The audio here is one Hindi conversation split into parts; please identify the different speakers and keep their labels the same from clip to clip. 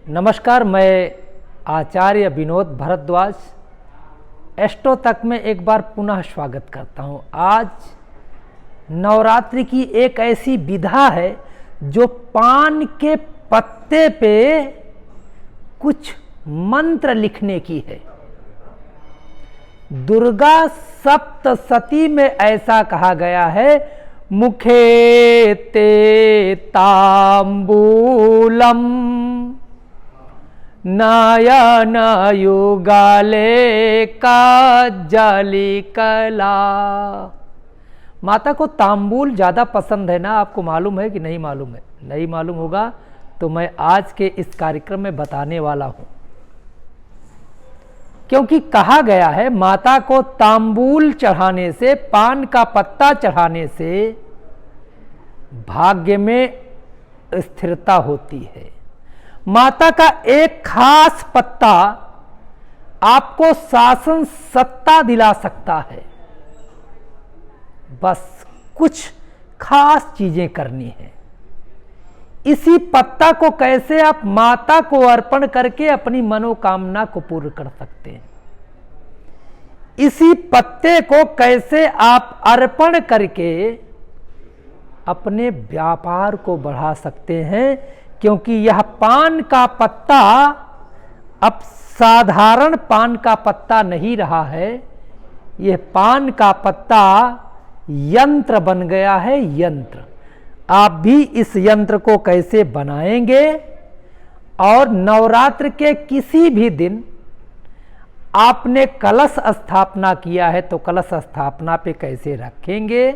Speaker 1: नमस्कार, मैं आचार्य विनोद भारद्वाज एस्ट्रो तक में एक बार पुनः स्वागत करता हूं। आज नवरात्रि की एक ऐसी विधा है जो पान के पत्ते पे कुछ मंत्र लिखने की है। दुर्गा सप्तशती में ऐसा कहा गया है, मुखे ते तांबूलम नयन युगले काजलि कला। माता को तांबूल ज़्यादा पसंद है ना, आपको मालूम है कि नहीं मालूम है? नहीं मालूम होगा तो मैं आज के इस कार्यक्रम में बताने वाला हूँ, क्योंकि कहा गया है माता को तांबूल चढ़ाने से, पान का पत्ता चढ़ाने से भाग्य में स्थिरता होती है। माता का एक खास पत्ता आपको शासन सत्ता दिला सकता है। बस कुछ खास चीजें करनी है। इसी पत्ता को कैसे आप माता को अर्पण करके अपनी मनोकामना को पूर्ण कर सकते हैं, इसी पत्ते को कैसे आप अर्पण करके अपने व्यापार को बढ़ा सकते हैं, क्योंकि यह पान का पत्ता अब साधारण पान का पत्ता नहीं रहा है। यह पान का पत्ता यंत्र बन गया है। यंत्र, आप भी इस यंत्र को कैसे बनाएंगे और नवरात्र के किसी भी दिन आपने कलश स्थापना किया है तो कलश स्थापना पे कैसे रखेंगे।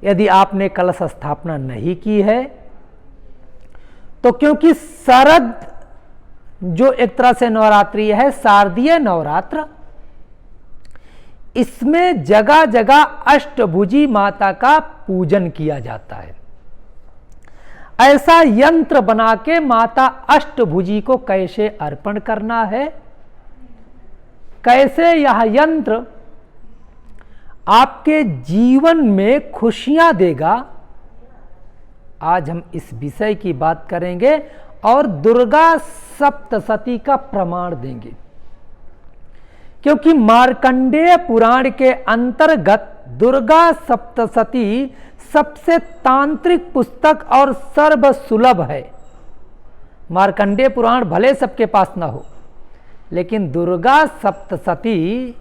Speaker 1: यदि आपने कलश स्थापना नहीं की है तो, क्योंकि शरद जो एक तरह से नवरात्रि है, शारदीय नवरात्र, इसमें जगह जगह अष्टभुजी माता का पूजन किया जाता है। ऐसा यंत्र बना के माता अष्टभुजी को कैसे अर्पण करना है, कैसे यह यंत्र आपके जीवन में खुशियां देगा, आज हम इस विषय की बात करेंगे और दुर्गा सप्तशती का प्रमाण देंगे। क्योंकि मार्कंडेय पुराण के अंतर्गत दुर्गा सप्तशती सबसे तांत्रिक पुस्तक और सर्वसुलभ है। मार्कंडेय पुराण भले सबके पास ना हो, लेकिन दुर्गा सप्तशती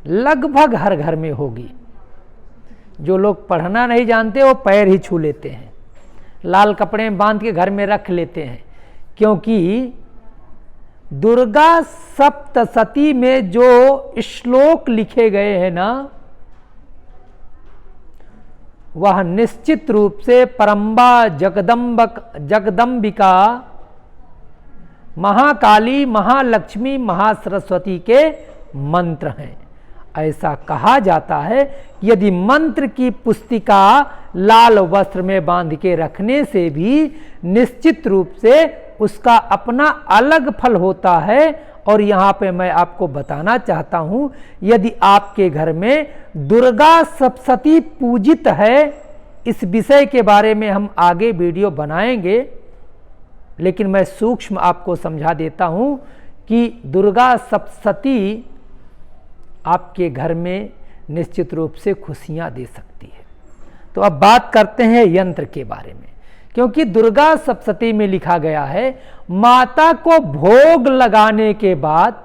Speaker 1: लगभग हर घर में होगी। जो लोग पढ़ना नहीं जानते वो पैर ही छू लेते हैं, लाल कपड़े में बांध के घर में रख लेते हैं, क्योंकि दुर्गा सप्तशती में जो श्लोक लिखे गए हैं ना, वह निश्चित रूप से परम्बा जगदम्बिका, महाकाली, महालक्ष्मी, महासरस्वती के मंत्र हैं। ऐसा कहा जाता है यदि मंत्र की पुस्तिका लाल वस्त्र में बांध के रखने से भी निश्चित रूप से उसका अपना अलग फल होता है। और यहाँ पे मैं आपको बताना चाहता हूँ, यदि आपके घर में दुर्गा सप्तशती पूजित है, इस विषय के बारे में हम आगे वीडियो बनाएंगे, लेकिन मैं सूक्ष्म आपको समझा देता हूँ कि दुर्गा सप्तशती आपके घर में निश्चित रूप से खुशियां दे सकती है। तो अब बात करते हैं यंत्र के बारे में, क्योंकि दुर्गा सप्तशती में लिखा गया है माता को भोग लगाने के बाद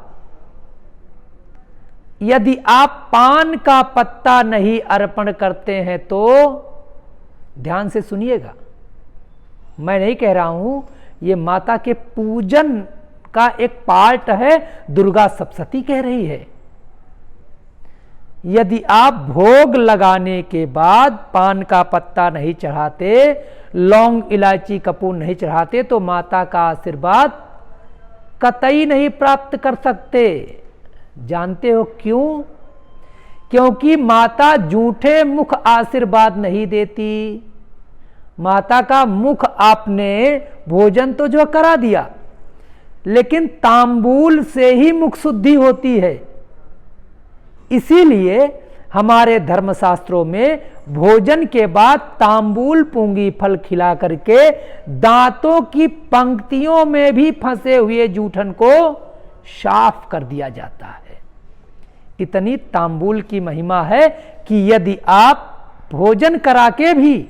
Speaker 1: यदि आप पान का पत्ता नहीं अर्पण करते हैं तो, ध्यान से सुनिएगा, मैं नहीं कह रहा हूं, ये माता के पूजन का एक पार्ट है, दुर्गा सप्तशती कह रही है। यदि आप भोग लगाने के बाद पान का पत्ता नहीं चढ़ाते, लौंग, इलायची, कपूर नहीं चढ़ाते तो माता का आशीर्वाद कतई नहीं प्राप्त कर सकते। जानते हो क्यों? क्योंकि माता झूठे मुख आशीर्वाद नहीं देती। माता का मुख आपने भोजन तो जो करा दिया, लेकिन तांबूल से ही मुख शुद्धि होती है। इसीलिए हमारे धर्मशास्त्रों में भोजन के बाद तांबूल पूंगी फल खिला करके दांतों की पंक्तियों में भी फंसे हुए जूठन को साफ कर दिया जाता है। इतनी तांबूल की महिमा है कि यदि आप भोजन करा के भी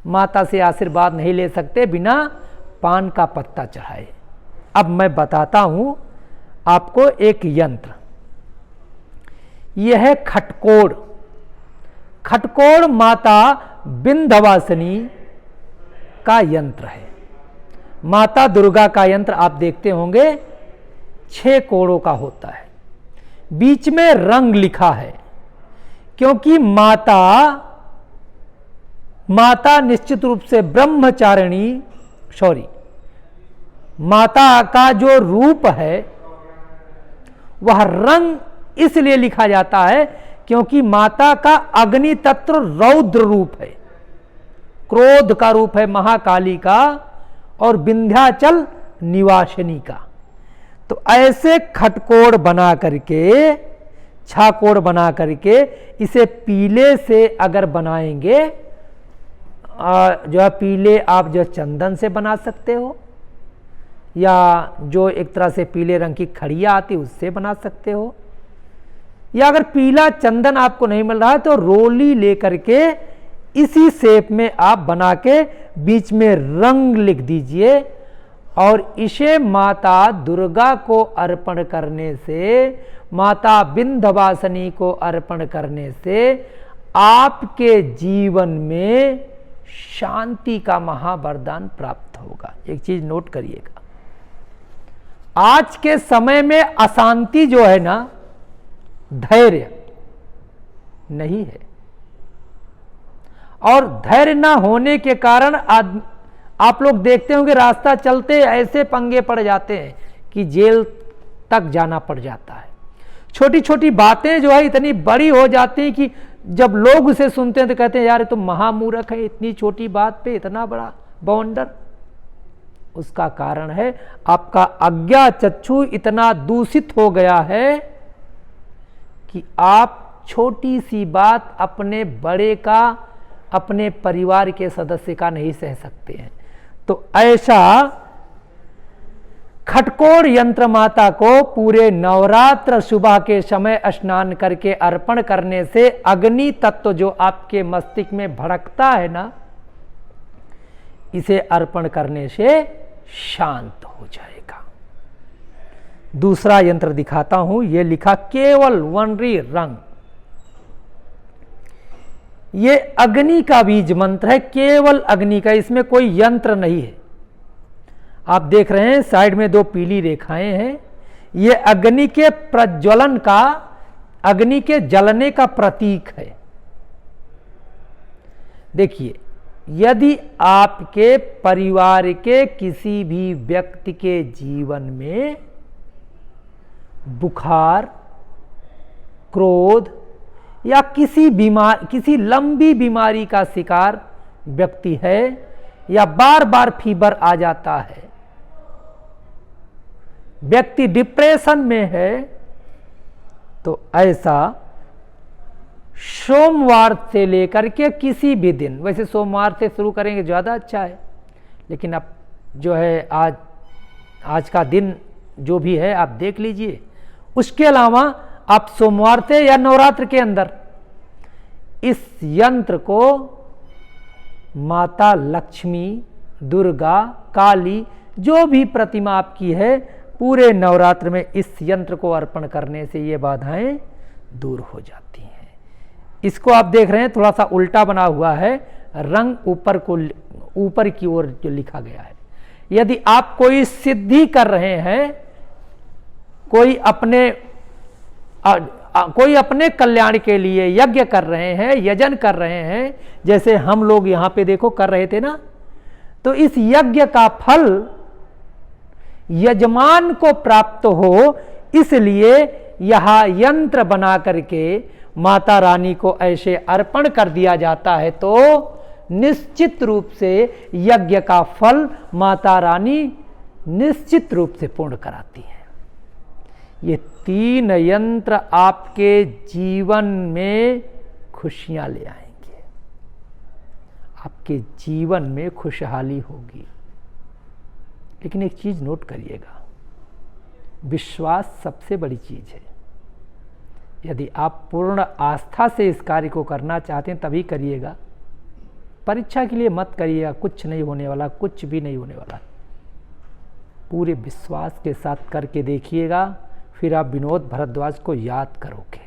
Speaker 1: माता से आशीर्वाद नहीं ले सकते बिना पान का पत्ता चढ़ाए। अब मैं बताता हूं आपको एक यंत्र। यह है खटकोड़। खटकोड़ माता विंध्यवासिनी का यंत्र है। माता दुर्गा का यंत्र आप देखते होंगे 6 कोड़ों का होता है, बीच में रंग लिखा है, क्योंकि माता निश्चित रूप से ब्रह्मचारिणी, माता का जो रूप है वह रंग इसलिए लिखा जाता है क्योंकि माता का अग्नि तत्व रौद्र रूप है, क्रोध का रूप है महाकाली का और विंध्याचल निवासिनी का। तो ऐसे खटकोड़ बना करके, छाकोड़ बना करके इसे पीले से अगर बनाएंगे, जो है पीले आप जो चंदन से बना सकते हो या जो एक तरह से पीले रंग की खड़िया आती है उससे बना सकते हो, या अगर पीला चंदन आपको नहीं मिल रहा है तो रोली लेकर के इसी शेप में आप बना के बीच में रंग लिख दीजिए और इसे माता दुर्गा को अर्पण करने से, माता विंध्यवासिनी को अर्पण करने से आपके जीवन में शांति का महावरदान प्राप्त होगा। एक चीज नोट करिएगा, आज के समय में अशांति जो है ना, धैर्य नहीं है, और धैर्य ना होने के कारण आप लोग देखते होंगे रास्ता चलते ऐसे पंगे पड़ जाते हैं कि जेल तक जाना पड़ जाता है। छोटी छोटी बातें जो है इतनी बड़ी हो जाती हैं कि जब लोग उसे सुनते हैं तो कहते हैं यार ये तो महामूर्ख है, इतनी छोटी बात पे इतना बड़ा बवंडर। उसका कारण है आपका अज्ञा चक्षु इतना दूषित हो गया है कि आप छोटी सी बात अपने बड़े का, अपने परिवार के सदस्य का नहीं सह सकते हैं। तो ऐसा खटकोड़ यंत्र माता को पूरे नवरात्र सुबह के समय स्नान करके अर्पण करने से अग्नि तत्व जो आपके मस्तिष्क में भड़कता है ना, इसे अर्पण करने से शांत हो जाएगा। दूसरा यंत्र दिखाता हूं, यह लिखा केवल वनरी रंग। ये अग्नि का बीज मंत्र है, केवल अग्नि का, इसमें कोई यंत्र नहीं है। आप देख रहे हैं साइड में 2 पीली रेखाएं हैं, ये अग्नि के प्रज्वलन का, अग्नि के जलने का प्रतीक है। देखिए, यदि आपके परिवार के किसी भी व्यक्ति के जीवन में बुखार, क्रोध या किसी लंबी बीमारी का शिकार व्यक्ति है या बार बार फीवर आ जाता है, व्यक्ति डिप्रेशन में है, तो ऐसा सोमवार से लेकर के किसी भी दिन, वैसे सोमवार से शुरू करेंगे ज़्यादा अच्छा है, लेकिन अब जो है आज का दिन जो भी है आप देख लीजिए। उसके अलावा आप सोमवार से या नवरात्र के अंदर इस यंत्र को माता लक्ष्मी, दुर्गा, काली, जो भी प्रतिमा आपकी है, पूरे नवरात्र में इस यंत्र को अर्पण करने से ये बाधाएं दूर हो जाती हैं। इसको आप देख रहे हैं थोड़ा सा उल्टा बना हुआ है, रंग ऊपर की ओर जो लिखा गया है। यदि आप कोई सिद्धि कर रहे हैं, कोई अपने कल्याण के लिए यज्ञ कर रहे हैं, यजन कर रहे हैं, जैसे हम लोग यहां पे देखो कर रहे थे ना, तो इस यज्ञ का फल यजमान को प्राप्त हो, इसलिए यह यंत्र बना करके माता रानी को ऐसे अर्पण कर दिया जाता है, तो निश्चित रूप से यज्ञ का फल माता रानी निश्चित रूप से पूर्ण कराती है। ये 3 यंत्र आपके जीवन में खुशियां ले आएंगे, आपके जीवन में खुशहाली होगी। लेकिन एक चीज नोट करिएगा, विश्वास सबसे बड़ी चीज है। यदि आप पूर्ण आस्था से इस कार्य को करना चाहते हैं तभी करिएगा। परीक्षा के लिए मत करिएगा, कुछ नहीं होने वाला, कुछ भी नहीं होने वाला। पूरे विश्वास के साथ करके देखिएगा, फिर आप विनोद भारद्वाज को याद करोगे।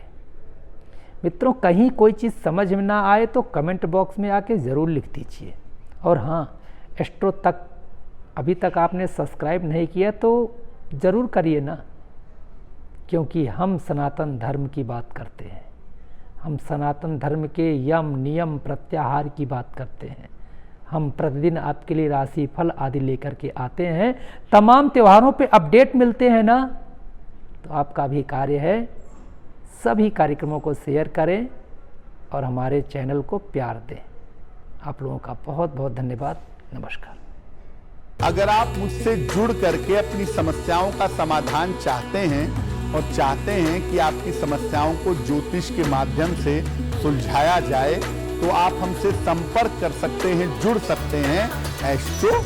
Speaker 1: मित्रों, कहीं कोई चीज़ समझ में ना आए तो कमेंट बॉक्स में आके ज़रूर लिख दीजिए। और हाँ, एस्ट्रो तक अभी तक आपने सब्सक्राइब नहीं किया तो ज़रूर करिए ना, क्योंकि हम सनातन धर्म की बात करते हैं। हम सनातन धर्म के यम नियम प्रत्याहार की बात करते हैं। हम प्रतिदिन आपके लिए राशि फल आदि लेकर के आते हैं। तमाम त्योहारों पे अपडेट मिलते हैं ना, तो आपका भी कार्य है सभी कार्यक्रमों को शेयर करें और हमारे चैनल को प्यार दें। आप लोगों का बहुत बहुत धन्यवाद। नमस्कार।
Speaker 2: अगर आप मुझसे जुड़ करके अपनी समस्याओं का समाधान चाहते हैं और चाहते हैं कि आपकी समस्याओं को ज्योतिष के माध्यम से सुलझाया जाए, तो आप हमसे संपर्क कर सकते हैं, जुड़ सकते हैं एस्ट्रो